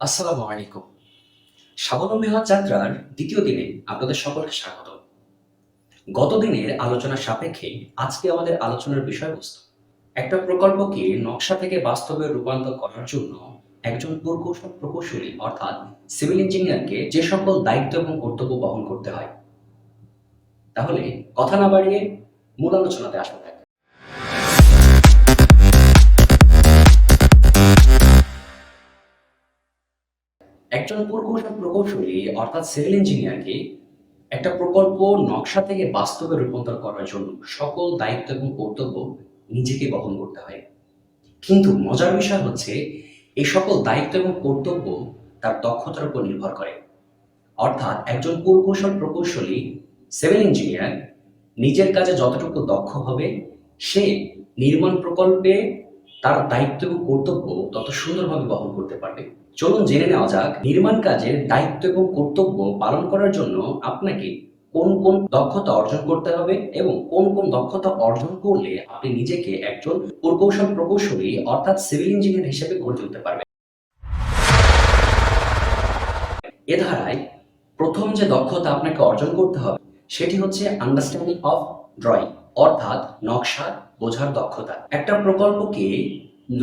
আসসালামু আলাইকুম। স্বাবলম্বী হওয়ার যাত্রার দ্বিতীয় দিনে আপনাদের সকলকে স্বাগত। গত দিনের আলোচনার সাপেক্ষে আজকে আমাদের আলোচনার বিষয়বস্তু একটা প্রকল্পকে নকশা থেকে বাস্তবে রূপান্তর করার জন্য একজন প্রকৌশলী অর্থাৎ সিভিল ইঞ্জিনিয়ারকে যে সকল দায়িত্ব এবং কর্তব্য বহন করতে হয়। তাহলে কথা না বাড়িয়ে মূল আলোচনাতে আসা যাক। একজন প্রকৌশলী অর্থাৎ সিভিল ইঞ্জিনিয়ারকে একটা প্রকল্প নকশা থেকে বাস্তবে রূপান্তর করার জন্য সকল দায়িত্ব এবং কর্তব্য নিজেকে বহন করতে হয়। কিন্তু মজার বিষয় হচ্ছে এই সকল দায়িত্ব এবং কর্তব্য তার দক্ষতার উপর নির্ভর করে। অর্থাৎ একজন প্রকৌশলী সিভিল ইঞ্জিনিয়ার নিজের কাজে যতটুকু দক্ষ হবে, সে নির্মাণ প্রকল্পে তার দায়িত্ব এবং কর্তব্য তত সুন্দরভাবে বহন করতে পারবে। চলুন জেনে নেওয়া যাক নির্মাণ কাজের দায়িত্ব এবং কর্তব্য পালন করার জন্য আপনাকে কোন কোন দক্ষতা অর্জন করতে হবে এবং কোন কোন দক্ষতা অর্জন করলে আপনি নিজেকে একজন প্রকৌশলী অর্থাৎ সিভিল ইঞ্জিনিয়ার হিসেবে গড়ে তুলতে পারবেন। এ ধারায় প্রথম যে দক্ষতা আপনাকে অর্জন করতে হবে সেটি হচ্ছে আন্ডারস্ট্যান্ডিং অফ ড্রয়িং অর্থাৎ নকশা বোঝার দক্ষতা। একটা প্রকল্পকে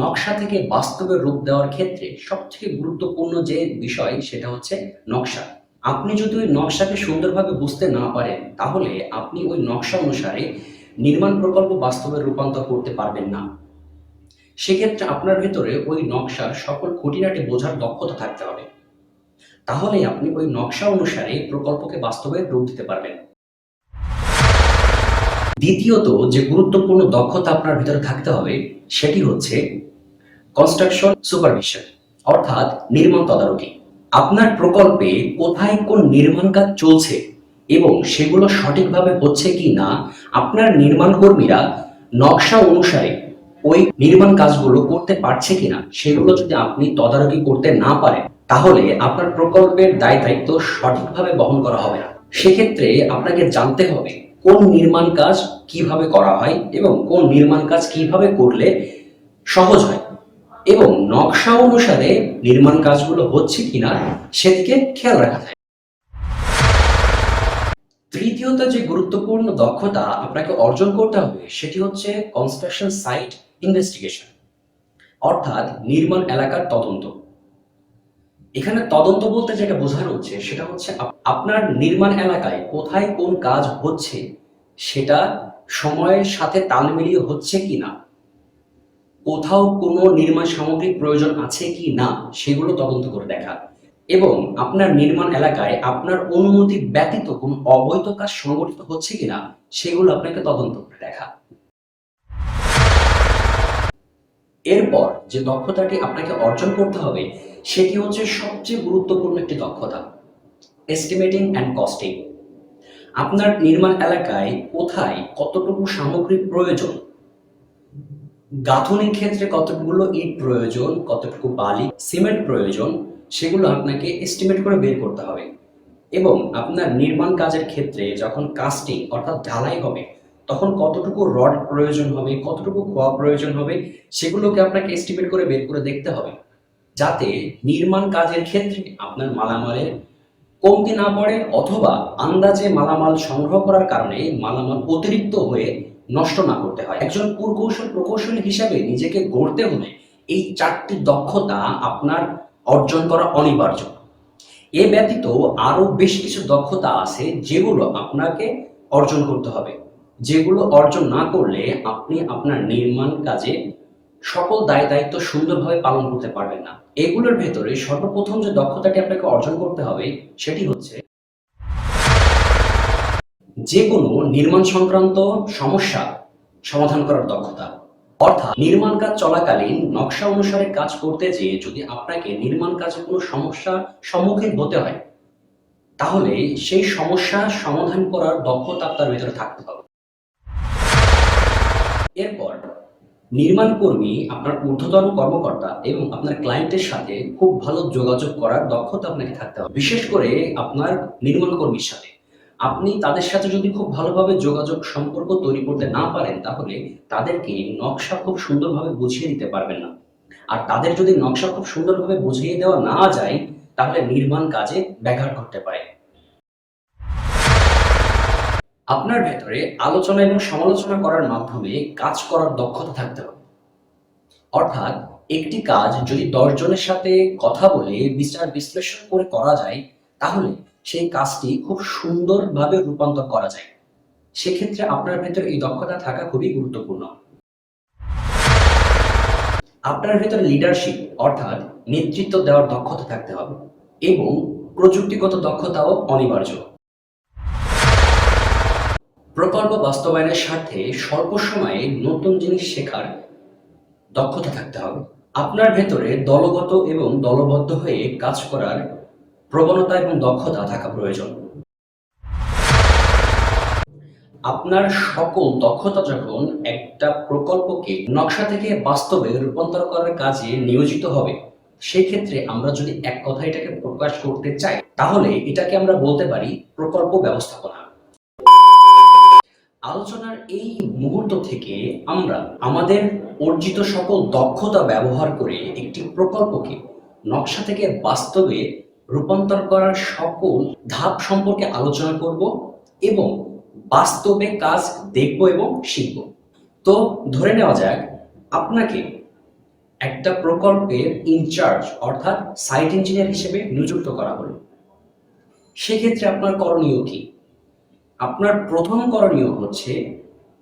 নকশা থেকে বাস্তবে রূপ দেওয়ার ক্ষেত্রে সবথেকে গুরুত্বপূর্ণ যে বিষয় সেটা হচ্ছে নকশা। আপনি যদি ওই নকশাকে সুন্দরভাবে বুঝতে না পারেন তাহলে আপনি ওই নকশা অনুসারে নির্মাণ প্রকল্প বাস্তবে রূপান্তর করতে পারবেন না। সেক্ষেত্রে আপনার ভেতরে ওই নকশার সকল খুঁটিনাটি বোঝার দক্ষতা থাকতে হবে। তাহলেই আপনি ওই নকশা অনুসারে প্রকল্পকে বাস্তবে রূপ দিতে পারবেন। দ্বিতীয়ত যে গুরুত্বপূর্ণ দক্ষতা আপনার ভিতরে থাকতে হবে সেটি হচ্ছে কনস্ট্রাকশন সুপারভিশন অর্থাৎ নির্মাণ তদারকি। আপনার প্রকল্পে কোথায় কোন নির্মাণ কাজ চলছে এবং সেগুলো সঠিকভাবে হচ্ছে কি না, আপনার নির্মাণ কর্মীরা নকশা অনুসারে ওই নির্মাণ কাজগুলো করতে পারছে কিনা সেগুলো যদি আপনি তদারকি করতে না পারেন তাহলে আপনার প্রকল্পের দায় দায়িত্ব সঠিকভাবে বহন করা হবে না। সেক্ষেত্রে আপনাকে জানতে হবে কোন নির্মাণ কাজ কিভাবে করা হয় এবং কোন নির্মাণ কাজ কিভাবে করলে সহজ হয় এবং নকশা অনুসারে নির্মাণ কাজগুলো হচ্ছে কিনা সেদিকে খেয়াল রাখা যায়। তৃতীয়ত যে গুরুত্বপূর্ণ দক্ষতা আপনাকে অর্জন করতে হবে সেটি হচ্ছে কনস্ট্রাকশন সাইট ইনভেস্টিগেশন অর্থাৎ নির্মাণ এলাকার তদন্ত। এখানে তদন্ত বলতে যেটা বোঝানো হচ্ছে সেটা হচ্ছে আপনার নির্মাণ এলাকায় কোথায় কোন কাজ হচ্ছে সেটা সময়ের সাথে তাল মিলিয়ে হচ্ছে কিনা, কোথাও কোনো নির্মাণ সামগ্রীর প্রয়োজন আছে কি না সেগুলো তদন্ত করে দেখা এবং আপনার নির্মাণ এলাকায় আপনার অনুমতি ব্যতীত কোনো অবৈধ কাজ সংগঠিত হচ্ছে কিনা সেগুলো আপনাকে তদন্ত করে দেখা। এরপর যে দক্ষতাটি আপনাকে অর্জন করতে হবে সেটি হচ্ছে সবচেয়ে গুরুত্বপূর্ণ একটি দক্ষতা, এস্টিমেটিং অ্যান্ড কস্টিং। আপনার নির্মাণ এলাকায় কোথায় কতটুকু সামগ্রী প্রয়োজন, গাঁথনির ক্ষেত্রে কতগুলো ইট প্রয়োজন, কতটুকু বালি সিমেন্ট প্রয়োজন, সেগুলো আপনাকে এস্টিমেট করে বের করতে হবে এবং আপনার নির্মাণ কাজের ক্ষেত্রে যখন কাস্টিং অর্থাৎ ঢালাই হবে তখন কতটুকু রড প্রয়োজন হবে, কতটুকু খোয়া প্রয়োজন হবে সেগুলোকে আপনাকে এস্টিমেট করে বের করে দেখতে হবে যাতে নির্মাণ কাজের ক্ষেত্রে আপনার মালামালের কমতি না পড়ে অথবা আন্দাজে মালামাল সংগ্রহ করার কারণে মালামাল অতিরিক্ত হয়ে নষ্ট না করতে হয়। একজন প্রকৌশলী হিসাবে নিজেকে গড়তে হলে এই চারটি দক্ষতা আপনার অর্জন করা অনিবার্য। এ ব্যতীত আরো বেশ কিছু দক্ষতা আছে যেগুলো আপনাকে অর্জন করতে হবে, যেগুলো অর্জন না করলে আপনি আপনার নির্মাণ কাজে সকল দায় দায়িত্ব সুন্দরভাবে পালন করতে পারবেন না। এগুলোর ভেতরে সর্বপ্রথম যে দক্ষতাটি আপনাকে অর্জন করতে হবে সেটি হচ্ছে যে কোনো নির্মাণ সংক্রান্ত সমস্যা সমাধান করার দক্ষতা। অর্থাৎ নির্মাণ কাজ চলাকালীন নকশা অনুসারে কাজ করতে যেয়ে যদি আপনাকে নির্মাণ কাজে কোনো সমস্যার সম্মুখীন হতে হয় তাহলে সেই সমস্যা সমাধান করার দক্ষতা আপনার ভেতরে থাকতে হবে। এরপর নির্মাণ কর্মী আপনার ঊর্ধ্বতন কর্মকর্তা এবং আপনার ক্লায়েন্টের সাথে খুব ভালো যোগাযোগ করার দক্ষতা আপনাকে থাকতে হবে, বিশেষ করে আপনার নির্মাণ কর্মীর সাথে। আপনি তাদের সাথে যদি খুব ভালোভাবে যোগাযোগ সম্পর্ক তৈরি করতে না পারেন তাহলে তাদেরকে নকশা খুব সুন্দরভাবে বুঝিয়ে দিতে পারবেন না। আর তাদের যদি নকশা খুব সুন্দরভাবে বুঝিয়ে দেওয়া না যায়, তাহলে নির্মাণ কাজে ব্যাঘাত ঘটতে পারে। আপনার ভেতরে আলোচনা এবং সমালোচনা করার মাধ্যমে কাজ করার দক্ষতা থাকতে হবে। অর্থাৎ একটি কাজ যদি ১০ জনের সাথে কথা বলে বিচার বিশ্লেষণ করে করা যায়, তাহলে সেই কাজটি খুব সুন্দরভাবে রূপান্তর করা যায়। সেক্ষেত্রে আপনার ভেতরে এই দক্ষতা থাকা খুবই গুরুত্বপূর্ণ। আপনার ভেতরে লিডারশিপ অর্থাৎ নেতৃত্ব দেওয়ার দক্ষতা থাকতে হবে এবং প্রযুক্তিগত দক্ষতাও অনিবার্য। প্রকল্প বাস্তবায়নের স্বার্থে স্বল্প সময়ে নতুন জিনিস শেখার দক্ষতা থাকতে হবে। আপনার ভেতরে দলগত এবং দলবদ্ধ হয়ে কাজ করার প্রবণতা এবং দক্ষতা থাকা প্রয়োজন। আপনার সকল দক্ষতা যখন একটা প্রকল্পকে নকশা থেকে বাস্তবে রূপান্তর করার কাজে নিয়োজিত হবে, সেই ক্ষেত্রে আমরা যদি এক কথা এটাকে প্রকাশ করতে চাই, তাহলে এটাকে আমরা বলতে পারি প্রকল্প ব্যবস্থাপনা। আলোচনার এই মুহূর্ত থেকে আমরা আমাদের অর্জিত সকল দক্ষতা ব্যবহার করে একটি প্রকল্পকে নকশা থেকে বাস্তবে রূপান্তর করার সকল ধাপ সম্পর্কে আলোচনা করব এবং বাস্তবে কাজ দেখব এবং শিখব। তো ধরে নেওয়া যাক আপনাকে একটা প্রকল্পের ইনচার্জ অর্থাৎ সাইট ইঞ্জিনিয়ার হিসেবে নিযুক্ত করা হলো। সেক্ষেত্রে আপনার করণীয় কি? আপনার প্রথম করণীয় হচ্ছে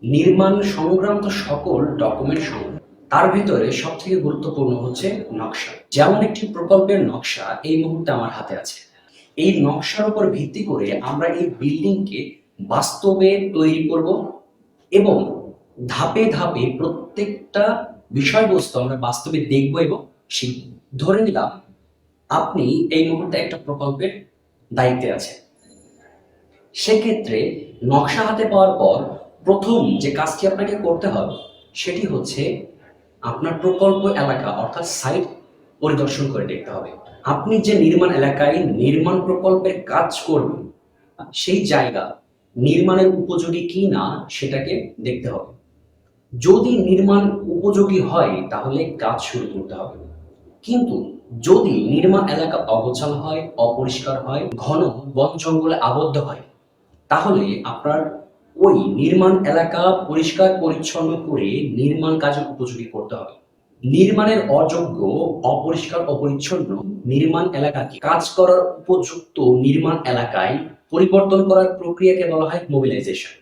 নির্মাণ সংক্রান্ত সকল ডকুমেন্ট সংগ্রহ। তার ভিতরে সবথেকে গুরুত্বপূর্ণ হচ্ছে নকশা। যেমন একটি প্রকল্পের নকশা এই মুহূর্তে আমার হাতে আছে। এই নকশার উপর ভিত্তি করে আমরা এই বিল্ডিংকে বাস্তবে তৈরি করব এবং ধাপে ধাপে প্রত্যেকটা বিষয়বস্তু আমরা বাস্তবে দেখব এবং শিখব। ধরে নিলাম আপনি এই মুহূর্তে একটা প্রকল্পের দায়িত্বে আছেন। সেক্ষেত্রে নকশা হাতে পাওয়ার পর প্রথম যে কাজটি আপনাকে করতে হবে সেটি হচ্ছে আপনার প্রকল্প এলাকা অর্থাৎ সাইট পরিদর্শন করে দেখতে হবে। আপনি যে নির্মাণ এলাকায় নির্মাণ প্রকল্পের কাজ করবেন সেই জায়গা নির্মাণের উপযোগী কি না সেটাকে দেখতে হবে। যদি নির্মাণ উপযোগী হয় তাহলে কাজ শুরু করতে হবে। কিন্তু যদি নির্মাণ এলাকা অগোছালো হয়, অপরিষ্কার হয়, ঘন বন জঙ্গলে আবদ্ধ হয়, তাহলে আপনার ওই নির্মাণ এলাকা পরিষ্কার পরিচ্ছন্ন করে নির্মাণ কাজের উপযোগী করতে হবে। নির্মাণের অযোগ্য, অপরিষ্কার, অপরিচ্ছন্ন নির্মাণ এলাকাকে কাজ করার উপযুক্ত নির্মাণ এলাকায় পরিবর্তন করার প্রক্রিয়াকে বলা হয় মোবিলাইজেশন।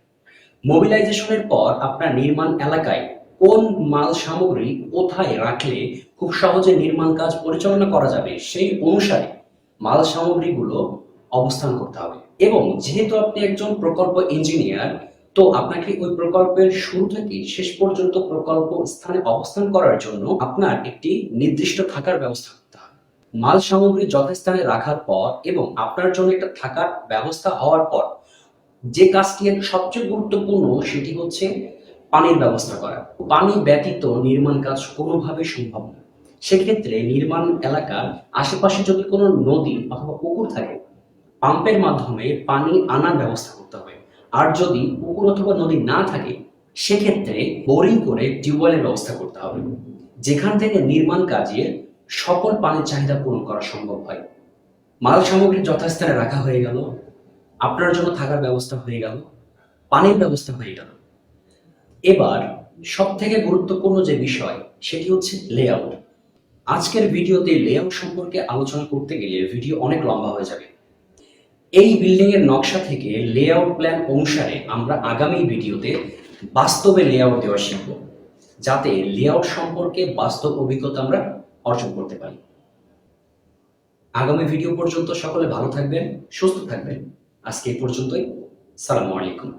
মোবিলাইজেশনের পর আপনার নির্মাণ এলাকায় কোন মাল সামগ্রী কোথায় রাখলে খুব সহজে নির্মাণ কাজ পরিচালনা করা যাবে সেই অনুসারে মাল সামগ্রীগুলো অবস্থান করতে হবে। এবং যেহেতু আপনি একজন প্রকল্প ইঞ্জিনিয়ার, তো আপনাকে ওই প্রকল্পের শুরু থেকে শেষ পর্যন্ত প্রকল্প স্থানে অবস্থান করার জন্য আপনার একটি নির্দিষ্ট থাকার ব্যবস্থা করতে হবে। মাল সামগ্রী যথাস্থানে রাখার পর এবং আপনার জন্য একটা থাকার ব্যবস্থা হওয়ার পর যে কাজটি সবচেয়ে গুরুত্বপূর্ণ সেটি হচ্ছে পানির ব্যবস্থা করা। পানি ব্যতীত নির্মাণ কাজ কোনোভাবে সম্ভব না। সেক্ষেত্রে নির্মাণ এলাকার আশেপাশে যদি কোনো নদী অথবা পুকুর থাকে, পাম্পের মাধ্যমে পানি আনার ব্যবস্থা করতে হবে। আর যদি পুকুর অথবা নদী না থাকে, সেক্ষেত্রে বোরিং করে টিউবওয়েলের ব্যবস্থা করতে হবে, যেখান থেকে নির্মাণ কাজে সকল পানির চাহিদা পূরণ করা সম্ভব হয়। মাল সামগ্রী যথাস্থানে রাখা হয়ে গেল, আপনার জন্য থাকার ব্যবস্থা হয়ে গেল, পানির ব্যবস্থা হয়ে গেল। এবার সব থেকে গুরুত্বপূর্ণ যে বিষয় সেটি হচ্ছে লেআউট। আজকের ভিডিওতে লেআউট সম্পর্কে আলোচনা করতে গেলে ভিডিও অনেক লম্বা হয়ে যাবে। এই বিল্ডিং এর নকশা থেকে লেআউট প্ল্যান অনুসারে আমরা আগামী ভিডিওতে বাস্তবে লেআউট দেওয়া শিখব, যাতে লেআউট সম্পর্কে বাস্তব অভিজ্ঞতা আমরা অর্জন করতে পারি। আগামী ভিডিও পর্যন্ত সকলে ভালো থাকবেন, সুস্থ থাকবেন। আজকে এই পর্যন্তই। সালামু আলাইকুম।